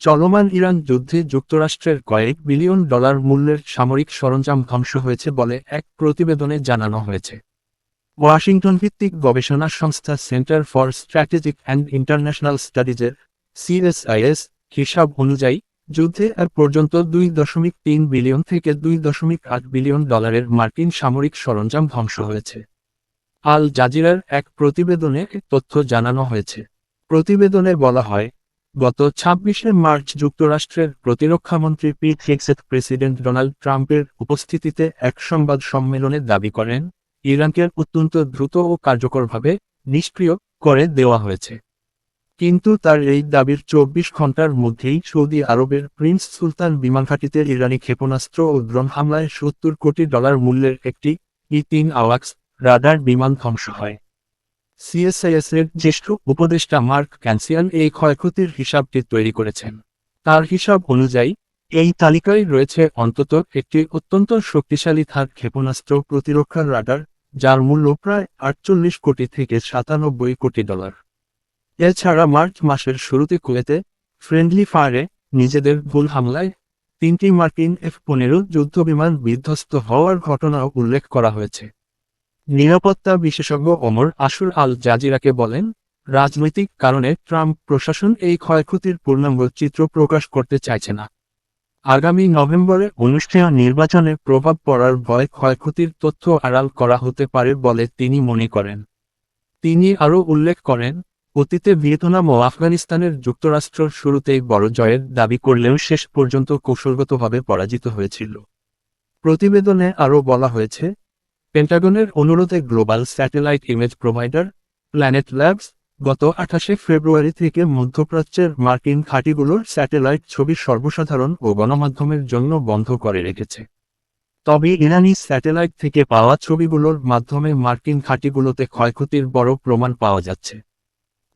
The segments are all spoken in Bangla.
চলমান ইরান যুদ্ধে যুক্তরাষ্ট্রের কয়েক বিলিয়ন ডলার মূল্যের সামরিক সরঞ্জাম ধ্বংস হয়েছে বলে এক প্রতিবেদনে জানানো হয়েছে। ওয়াশিংটন ভিত্তিক গবেষণা সংস্থা center for strategic and international স্টাডিজের CSIS হিসাব অনুযায়ী যুদ্ধে আর পর্যন্ত 2.3 বিলিয়ন থেকে 2.8 বিলিয়ন ডলারের মার্কিন সামরিক সরঞ্জাম ধ্বংস হয়েছে। আল জাজিরার এক প্রতিবেদনে এ তথ্য জানানো হয়েছে। প্রতিবেদনে বলা হয়, গত 26শে মার্চ যুক্তরাষ্ট্রের প্রতিরক্ষামন্ত্রী পিট হেগসেথ প্রেসিডেন্ট ডোনাল্ড ট্রাম্পের উপস্থিতিতে এক সংবাদ সম্মেলনে দাবি করেন, ইরানকে অত্যন্ত দ্রুত ও কার্যকরভাবে নিষ্ক্রিয় করে দেওয়া হয়েছে। কিন্তু তার এই দাবির 24 ঘণ্টার মধ্যেই সৌদি আরবের প্রিন্স সুলতান বিমানঘাঁটিতে ইরানি ক্ষেপণাস্ত্র ও ড্রোন হামলায় $70 কোটি মূল্যের একটি E-3 আওয়াক্স রাডার বিমান ধ্বংস হয়। CSIS-এর জ্যেষ্ঠ উপদেষ্টা মার্ক ক্যানসিয়ান এই ক্ষয়ক্ষতির হিসাবটি তৈরি করেছেন। তার হিসাব অনুযায়ী এই তালিকায় রয়েছে অন্তত একটি অত্যন্ত শক্তিশালী থার্ড ক্ষেপণাস্ত্র প্রতিরক্ষার রাডার, যার মূল্য প্রায় 48 কোটি থেকে 97 কোটি ডলার। এছাড়া মার্চ মাসের শুরুতে কুয়েতে ফ্রেন্ডলি ফায়ারে নিজেদের ভুল হামলায় 3টি মার্কিন F-15 যুদ্ধবিমান বিধ্বস্ত হওয়ার ঘটনাও উল্লেখ করা হয়েছে। নিরাপত্তা বিশেষজ্ঞ ওমর আশুর আল জাজিরাকে বলেন, রাজনৈতিক কারণে ট্রাম্প প্রশাসন এই ক্ষয়ক্ষতির পূর্ণাঙ্গ চিত্র প্রকাশ করতে চাইছে না। আগামী নভেম্বরে অনুষ্ঠেয় নির্বাচনে প্রভাব পড়ার ভয়ে ক্ষয়ক্ষতির তথ্য আড়াল করা হতে পারে বলে তিনি মনে করেন। তিনি আরও উল্লেখ করেন, অতীতে ভিয়েতনাম ও আফগানিস্তানের যুক্তরাষ্ট্র শুরুতেই বড় জয়ের দাবি করলেও শেষ পর্যন্ত কৌশলগতভাবে পরাজিত হয়েছিল। প্রতিবেদনে আরও বলা হয়েছে, পেন্টাগনের অনুরোধে global satellite image provider planet labs গত 28শে ফেব্রুয়ারি থেকে মধ্যপ্রাচ্যের মার্কিন ঘাঁটিগুলোর স্যাটেলাইট ছবি সর্বসাধারণ ও গণমাধ্যমের জন্য বন্ধ করে রেখেছে। তবে ইরানি স্যাটেলাইট থেকে পাওয়া ছবিগুলোর মাধ্যমে মার্কিন ঘাঁটিগুলোতে ক্ষয়ক্ষতির বড় প্রমাণ পাওয়া যাচ্ছে।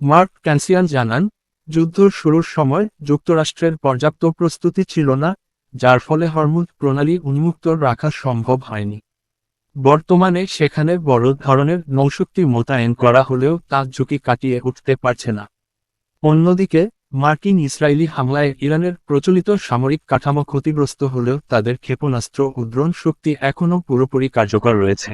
মার্ক ক্যানসিয়ান জানান, যুদ্ধ শুরুর সময় যুক্তরাষ্ট্রের পর্যাপ্ত প্রস্তুতি ছিল না, যার ফলে হরমুজ প্রণালী উন্মুক্ত রাখা সম্ভব হয়নি। বর্তমানে সেখানে বড় ধরনের নৌশক্তি মোতায়েন করা হলেও তা ঝুঁকি কাটিয়ে উঠতে পারছে না। অন্যদিকে মার্কিন ইসরায়েলি হামলায় ইরানের প্রচলিত সামরিক কাঠামো ক্ষতিগ্রস্ত হলেও তাদের ক্ষেপণাস্ত্র ও ড্রোন শক্তি এখনও পুরোপুরি কার্যকর রয়েছে।